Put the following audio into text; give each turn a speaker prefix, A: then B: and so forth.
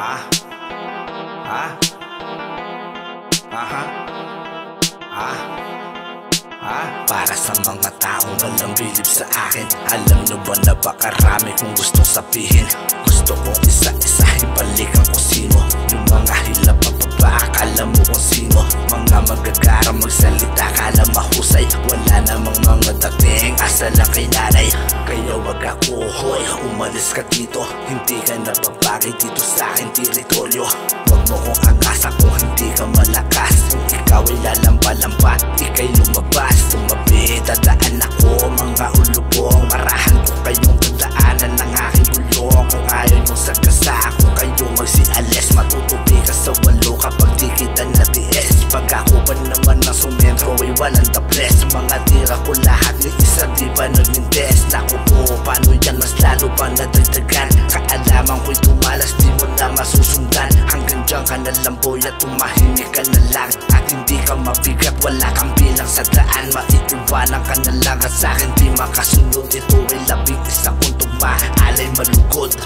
A: Ah, ah, aha, para sa mga taong walang bilib sa akin. Alam nyo ba na bakarami kung gustong sabihin? Gusto kong isa-isa ibalikan kung sino. Yung mga hilap pababa, akala mo kung sino. Mga magagarang magsalita, akala mahusay. Wala namang mga dating, asa lang kay nanay. Kaya wag ako, hoy, umalis ka dito. Hindi ka nababagay dito sa aking teritoryo. Wag mo kong angasan kung hindi ka malakas. Kung ikaw ay lalamba-lamba, ika'y lumabas. Tumabi, dadaan ako, mga ulubong. Marahan ko kayong dadaanan ng aking bulong. Kung ayaw nyo sagasa, kung kayo magsialis, matutupi ka sa walo kapag di kita natiis. Pag ako ba naman ang sumentro ay walang taples. Mga tira ko lahat ni isa di ba nagnindes. Naku po, paano yan mas lalo pa nadagdagan? Kaalaman ko'y tumalas, di mo na masusundan. Hanggang dyan ka na lang boy at tumahimik ka na lang. At hindi ka mabigat, wala kang bilang sa daan. Maiiwanan ka na lang at sa'kin di makasunod. Ito ay labing isa kong tugma, alay malugod.